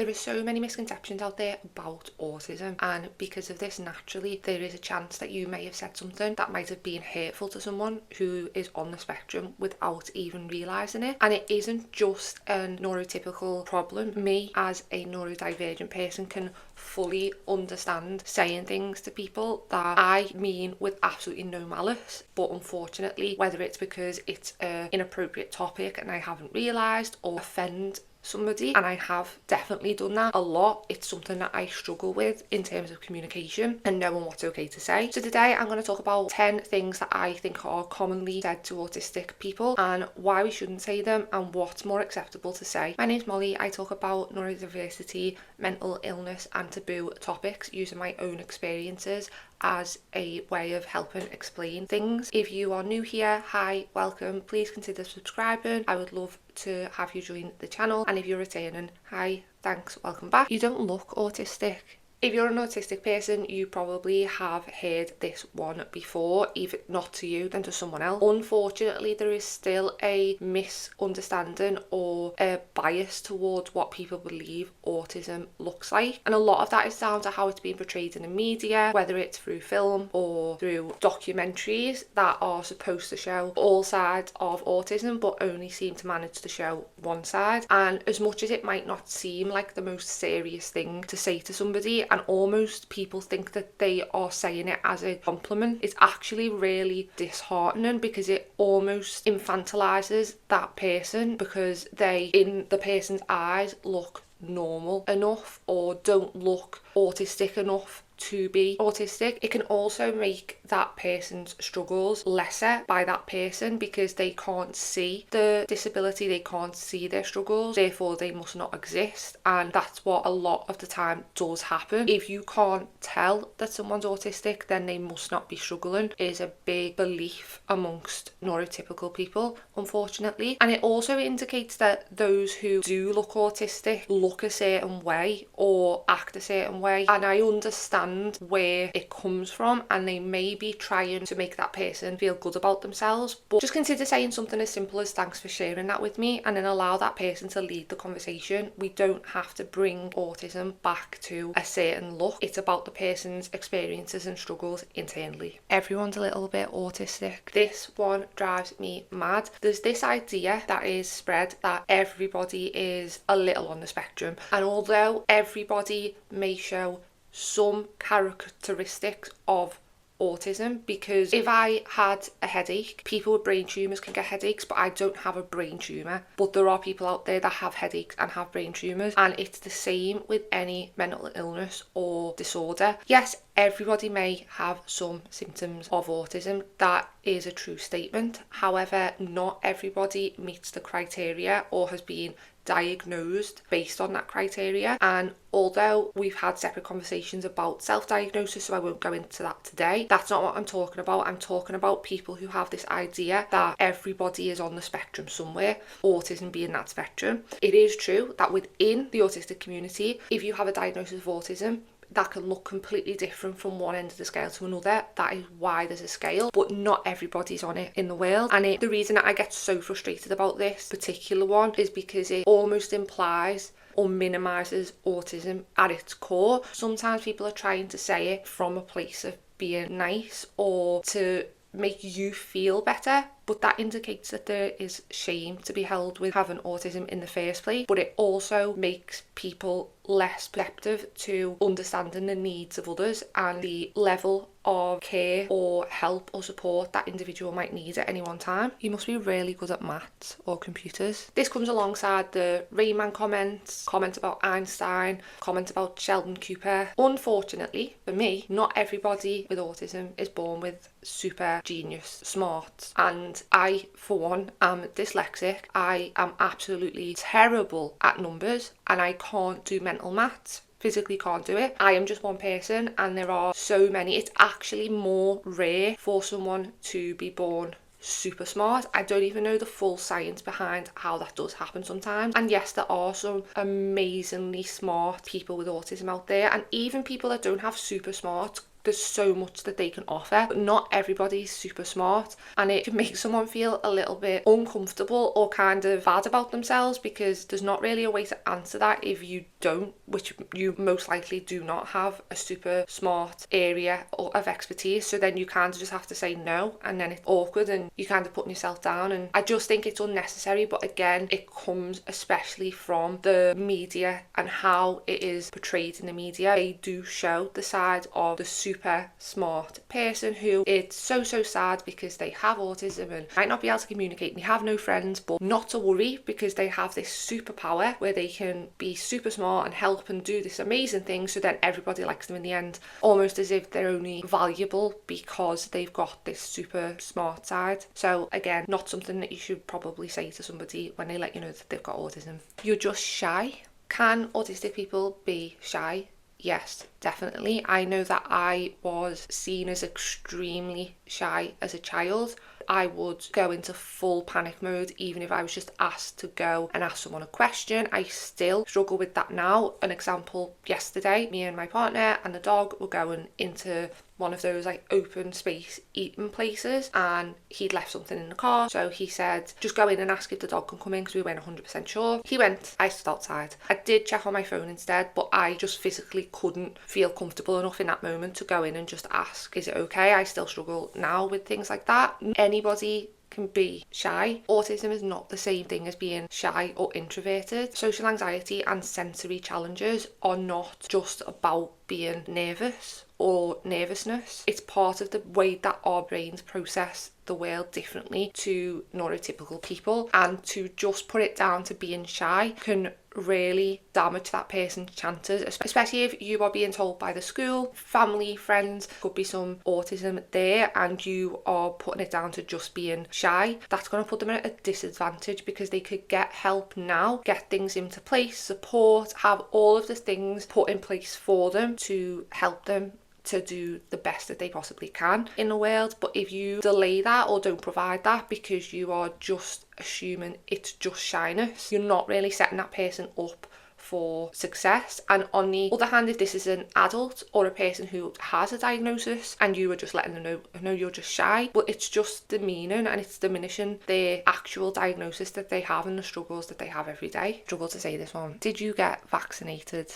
There are so many misconceptions out there about autism, and because of this, naturally, there is a chance that you may have said something that might have been hurtful to someone who is on the spectrum without even realising it. And it isn't just a neurotypical problem. Me, as a neurodivergent person, can fully understand saying things to people that I mean with absolutely no malice, but unfortunately, whether it's because it's an inappropriate topic and I haven't realised, or offend somebody, and I have definitely done that a lot. It's something that I struggle with in terms of communication and knowing what's okay to say. So today I'm going to talk about 10 things that I think are commonly said to autistic people and why we shouldn't say them and what's more acceptable to say. My name's Molly. I talk about neurodiversity, mental illness and taboo topics using my own experiences as a way of helping explain things. If you are new here, hi, welcome. Please consider subscribing. I would love to have you join the channel. And if you're returning, hi, thanks, welcome back. You don't look autistic. If you're an autistic person, you probably have heard this one before, if not to you, then to someone else. Unfortunately, there is still a misunderstanding or a bias towards what people believe autism looks like. And a lot of that is down to how it's being portrayed in the media, whether it's through film or through documentaries that are supposed to show all sides of autism, but only seem to manage to show one side. And as much as it might not seem like the most serious thing to say to somebody, and almost people think that they are saying it as a compliment, it's actually really disheartening because it almost infantilizes that person because they, in the person's eyes, look normal enough or don't look autistic enough to be autistic. It can also make that person's struggles lesser by that person because they can't see the disability, they can't see their struggles, therefore they must not exist. And that's what a lot of the time does happen. If you can't tell that someone's autistic, then they must not be struggling, is a big belief amongst neurotypical people, unfortunately. And it also indicates that those who do look autistic look a certain way or act a certain way. And I understand where it comes from, and they may be trying to make that person feel good about themselves, but just consider saying something as simple as thanks for sharing that with me, and then allow that person to lead the conversation. We don't have to bring autism back to a certain look. It's about the person's experiences and struggles internally. Everyone's a little bit autistic. This one drives me mad. There's this idea that is spread that everybody is a little on the spectrum, and although everybody may show some characteristics of autism, because if I had a headache, people with brain tumours can get headaches, but I don't have a brain tumour. But there are people out there that have headaches and have brain tumours, and it's the same with any mental illness or disorder. Yes, everybody may have some symptoms of autism. That is a true statement. However, not everybody meets the criteria or has been diagnosed based on that criteria. And although we've had separate conversations about self-diagnosis, so I won't go into that today, that's not what I'm talking about. I'm talking about people who have this idea that everybody is on the spectrum somewhere, autism being that spectrum. It is true that within the autistic community, if you have a diagnosis of autism, that can look completely different from one end of the scale to another. That is why there's a scale, but not everybody's on it in the world. And the reason that I get so frustrated about this particular one is because it almost implies or minimises autism at its core. Sometimes people are trying to say it from a place of being nice or to make you feel better, but that indicates that there is shame to be held with having autism in the first place. But it also makes people less perceptive to understanding the needs of others and the level of care or help or support that individual might need at any one time. You must be really good at maths or computers. This comes alongside the Rain Man comments about Einstein, comments about Sheldon Cooper. Unfortunately for me, not everybody with autism is born with super genius smarts, and I, for one, am dyslexic. I am absolutely terrible at numbers and I can't do mental maths. Physically can't do it. I am just one person and there are so many. It's actually more rare for someone to be born super smart. I don't even know the full science behind how that does happen sometimes. And yes, there are some amazingly smart people with autism out there, and even people that don't have super smart there's so much that they can offer, but not everybody's super smart, and it can make someone feel a little bit uncomfortable or kind of bad about themselves, because there's not really a way to answer that if you don't, which you most likely do not have a super smart area of expertise. So then you kind of just have to say no, and then it's awkward and you kind of putting yourself down. And I just think it's unnecessary. But again, it comes especially from the media and how it is portrayed in the media. They do show the side of the super smart person who it's so sad because they have autism and might not be able to communicate and they have no friends, but not to worry because they have this superpower where they can be super smart and help and do this amazing thing. So then everybody likes them in the end, almost as if they're only valuable because they've got this super smart side. So again, not something that you should probably say to somebody when they let you know that they've got autism. You're just shy. Can autistic people be shy? Yes, definitely. I know that I was seen as extremely shy as a child. I would go into full panic mode even if I was just asked to go and ask someone a question. I still struggle with that now. An example, yesterday, me and my partner and the dog were going into one of those like open space eating places, and he'd left something in the car, so he said just go in and ask if the dog can come in because we weren't 100% sure. He went, I stood outside. I did check on my phone instead, but I just physically couldn't feel comfortable enough in that moment to go in and just ask, is it okay? I still struggle now with things like that. Anybody can be shy. Autism is not the same thing as being shy or introverted. Social anxiety and sensory challenges are not just about being nervous or nervousness. It's part of the way that our brains process the world differently to neurotypical people, and to just put it down to being shy can really damage that person's chances, especially if you are being told by the school, family, friends, could be some autism there, and you are putting it down to just being shy. That's going to put them at a disadvantage because they could get help now, get things into place, support, have all of the things put in place for them to help them to do the best that they possibly can in the world. But if you delay that or don't provide that because you are just assuming it's just shyness, you're not really setting that person up for success. And on the other hand, if this is an adult or a person who has a diagnosis and you are just letting them know you're just shy, but it's just demeaning and it's diminishing their actual diagnosis that they have and the struggles that they have every day. Struggle to say this one. Did you get vaccinated?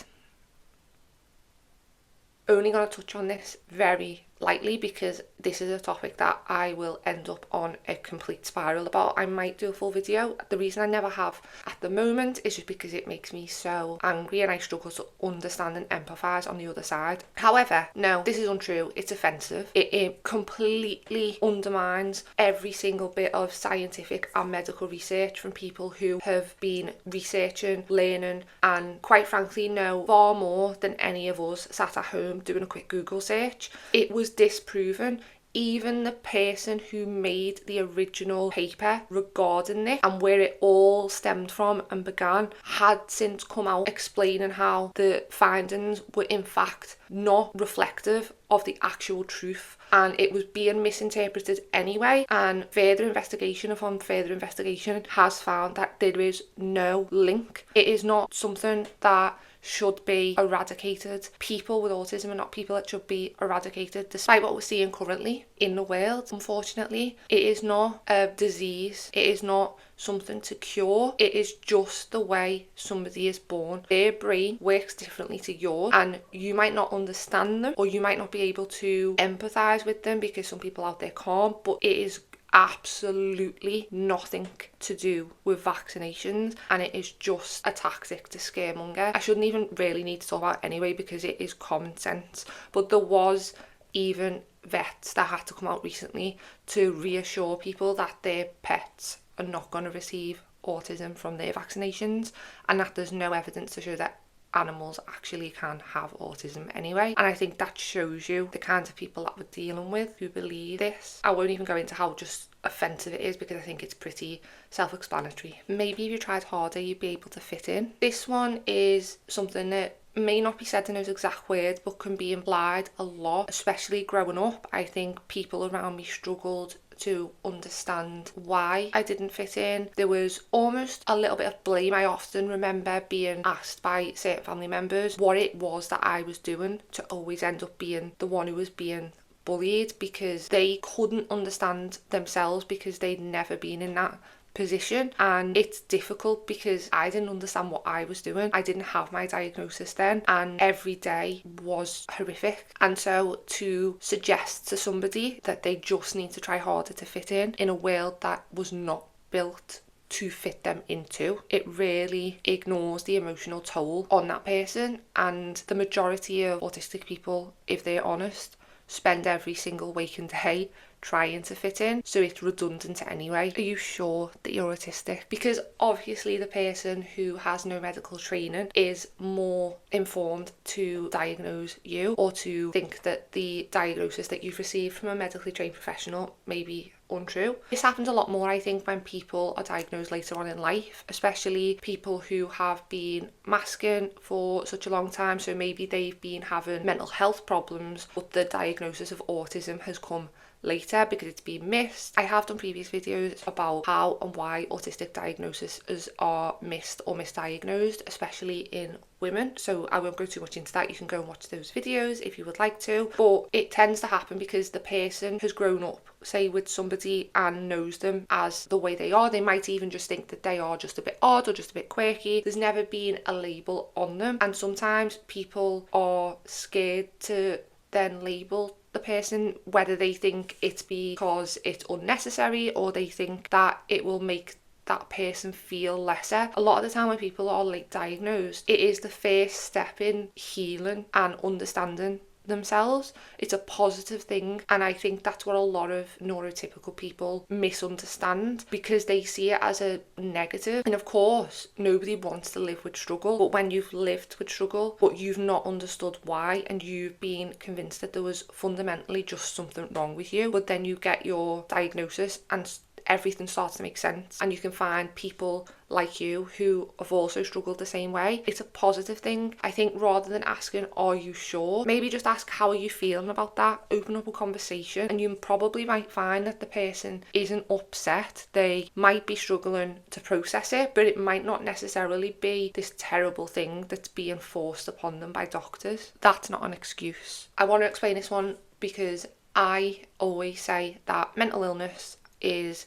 Only going to touch on this very lightly because this is a topic that I will end up on a complete spiral about. I might do a full video. The reason I never have at the moment is just because it makes me so angry and I struggle to understand and empathise on the other side. However, no, this is untrue. It's offensive. It completely undermines every single bit of scientific and medical research from people who have been researching, learning, and quite frankly know far more than any of us sat at home doing a quick Google search. It was disproven. Even the person who made the original paper regarding this and where it all stemmed from and began had since come out explaining how the findings were in fact not reflective of the actual truth, and it was being misinterpreted anyway. And further investigation upon further investigation has found that there is no link. It is not something that should be eradicated. People with autism are not people that should be eradicated, despite what we're seeing currently in the world. Unfortunately, it is not a disease. It is not something to cure. It is just the way somebody is born. Their brain works differently to yours, and you might not understand them or you might not be able to empathise with them because some people out there can't, but it is absolutely nothing to do with vaccinations, and it is just a tactic to scaremonger. I shouldn't even really need to talk about it anyway because it is common sense, but there was even vets that had to come out recently to reassure people that their pets are not going to receive autism from their vaccinations, and that there's no evidence to show that animals actually can have autism anyway. And I think that shows you the kinds of people that we're dealing with who believe this. I won't even go into how just offensive it is because I think it's pretty self-explanatory. Maybe if you tried harder you'd be able to fit in. This one is something that may not be said in those exact words but can be implied a lot, especially growing up. I think people around me struggled to understand why I didn't fit in. There was almost a little bit of blame. I often remember being asked by certain family members what it was that I was doing to always end up being the one who was being bullied, because they couldn't understand themselves because they'd never been in that position. And it's difficult because I didn't understand what I was doing. I didn't have my diagnosis then, and every day was horrific. And so to suggest to somebody that they just need to try harder to fit in a world that was not built to fit them into, it really ignores the emotional toll on that person. And the majority of autistic people, if they're honest, spend every single waking day trying to fit in, so it's redundant anyway. Are you sure that you're autistic? Because obviously the person who has no medical training is more informed to diagnose you, or to think that the diagnosis that you've received from a medically trained professional may be untrue. This happens a lot more, I think, when people are diagnosed later on in life, especially people who have been masking for such a long time. So maybe they've been having mental health problems, but the diagnosis of autism has come later because it's been missed. I have done previous videos about how and why autistic diagnoses are missed or misdiagnosed, especially in women, so I won't go too much into that. You can go and watch those videos if you would like to. But it tends to happen because the person has grown up, say, with somebody and knows them as the way they are. They might even just think that they are just a bit odd or just a bit quirky. There's never been a label on them, and sometimes people are scared to then label the person, whether they think it's because it's unnecessary or they think that it will make that person feel lesser. A lot of the time when people are late diagnosed, it is the first step in healing and understanding themselves. It's a positive thing, and I think that's what a lot of neurotypical people misunderstand, because they see it as a negative. And of course, nobody wants to live with struggle, but when you've lived with struggle but you've not understood why, and you've been convinced that there was fundamentally just something wrong with you, but then you get your diagnosis and everything starts to make sense, and you can find people like you who have also struggled the same way. It's a positive thing. I think rather than asking, are you sure, maybe just ask, how are you feeling about that? Open up a conversation, and you probably might find that the person isn't upset. They might be struggling to process it, but it might not necessarily be this terrible thing that's being forced upon them by doctors. That's not an excuse. I want to explain this one because I always say that mental illness is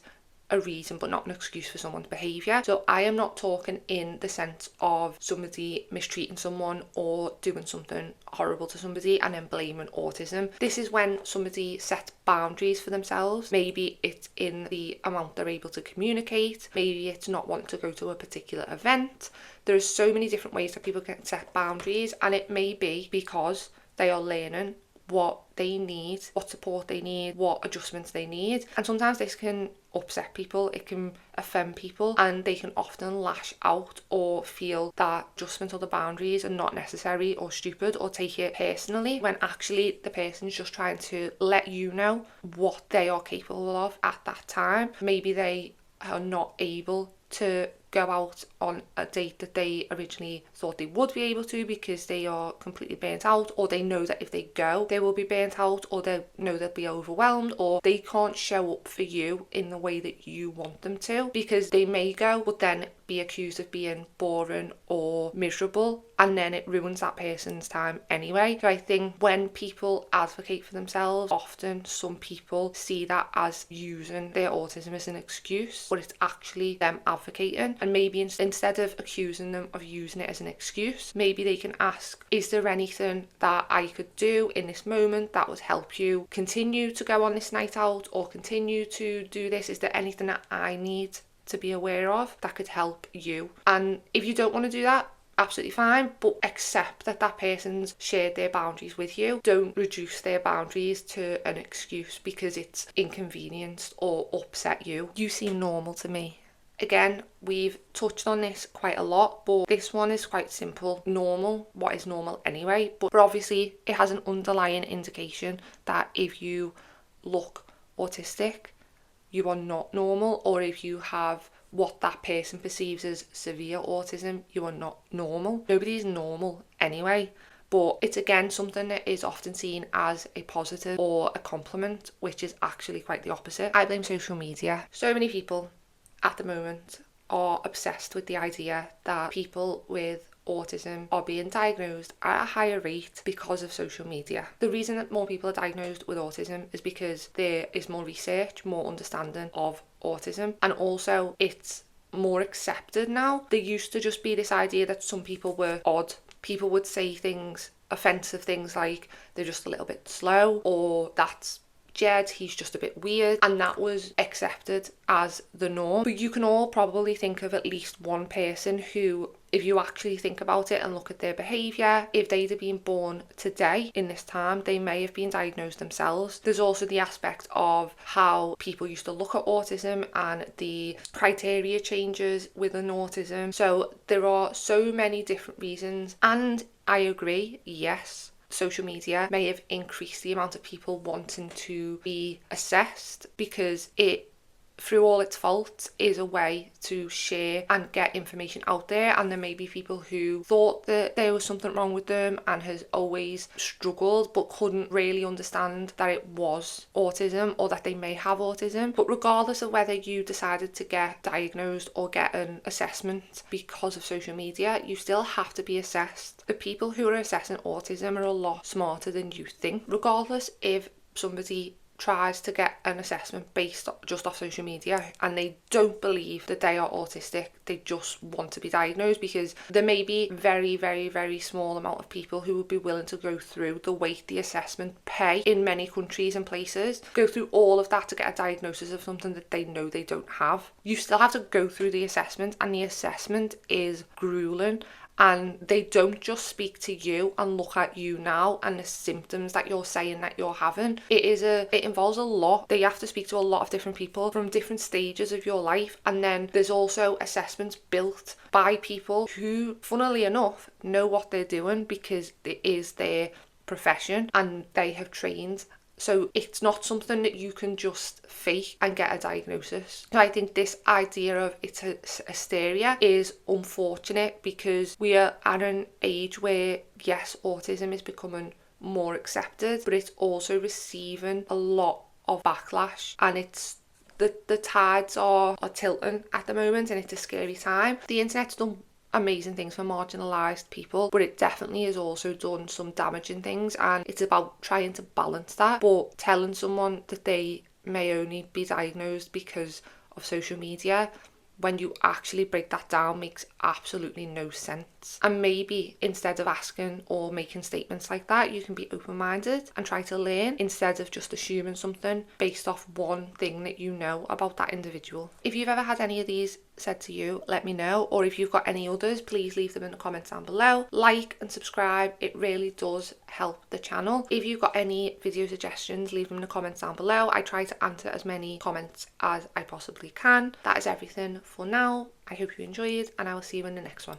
a reason but not an excuse for someone's behaviour. So I am not talking in the sense of somebody mistreating someone or doing something horrible to somebody and then blaming autism. This is when somebody sets boundaries for themselves. Maybe it's in the amount they're able to communicate, maybe it's not wanting to go to a particular event. There's so many different ways that people can set boundaries, and it may be because they are learning what they need, what support they need, what adjustments they need. And sometimes this can upset people, it can offend people, and they can often lash out or feel that adjustment or the boundaries are not necessary or stupid, or take it personally, when actually the person's just trying to let you know what they are capable of at that time. Maybe they are not able to go out on a date that they originally thought they would be able to because they are completely burnt out, or they know that if they go they will be burnt out, or they know they'll be overwhelmed, or they can't show up for you in the way that you want them to, because they may go but then be accused of being boring or miserable, and then it ruins that person's time anyway. So I think when people advocate for themselves, often some people see that as using their autism as an excuse, but it's actually them advocating. And maybe instead of accusing them of using it as an excuse, maybe they can ask, is there anything that I could do in this moment that would help you continue to go on this night out or continue to do this? Is there anything that I need to be aware of that could help you? And if you don't want to do that, absolutely fine, but accept that that person's shared their boundaries with you. Don't reduce their boundaries to an excuse because it's inconvenienced or upset you. You seem normal to me. Again, we've touched on this quite a lot, but this one is quite simple. Normal, what is normal anyway? But obviously it has an underlying indication that if you look autistic, you are not normal, or if you have what that person perceives as severe autism, you are not normal. Nobody is normal anyway, but it's again something that is often seen as a positive or a compliment, which is actually quite the opposite. I blame social media. So many people at the moment are obsessed with the idea that people with autism are being diagnosed at a higher rate because of social media. The reason that more people are diagnosed with autism is because there is more research, more understanding of autism, and also it's more accepted now. There used to just be this idea that some people were odd. People would say things, offensive things like they're just a little bit slow, or that's Jed, he's just a bit weird, and that was accepted as the norm. But you can all probably think of at least one person who, if you actually think about it and look at their behaviour, if they'd have been born today in this time, they may have been diagnosed themselves. There's also the aspect of how people used to look at autism and the criteria changes within autism. So there are so many different reasons, and I agree, yes, social media may have increased the amount of people wanting to be assessed, because it, through all its faults, is a way to share and get information out there. And there may be people who thought that there was something wrong with them and has always struggled but couldn't really understand that it was autism or that they may have autism. But regardless of whether you decided to get diagnosed or get an assessment because of social media, you still have to be assessed. The people who are assessing autism are a lot smarter than you think. Regardless if somebody tries to get an assessment based just off social media and they don't believe that they are autistic, they just want to be diagnosed, because there may be very, very, very small amount of people who would be willing to go through the weight the assessment pay in many countries and places, go through all of that to get a diagnosis of something that they know they don't have. You still have to go through the assessment, and the assessment is grueling. And they don't just speak to you and look at you now and the symptoms that you're saying that you're having. It involves a lot. They have to speak to a lot of different people from different stages of your life. And then there's also assessments built by people who, funnily enough, know what they're doing because it is their profession and they have trained. So it's not something that you can just fake and get a diagnosis. So I think this idea of it's a hysteria is unfortunate, because we are at an age where, yes, autism is becoming more accepted, but it's also receiving a lot of backlash, and it's the tides are tilting at the moment, and it's a scary time. The internet's done amazing things for marginalised people, but it definitely has also done some damaging things, and it's about trying to balance that. But telling someone that they may only be diagnosed because of social media, when you actually break that down, makes absolutely no sense. And maybe instead of asking or making statements like that, you can be open-minded and try to learn instead of just assuming something based off one thing that you know about that individual. If you've ever had any of these said to you, let me know. Or if you've got any others, please leave them in the comments down below. Like and subscribe, it really does help the channel. If you've got any video suggestions, leave them in the comments down below. I try to answer as many comments as I possibly can. That is everything for now. I hope you enjoyed, and I will see you in the next one.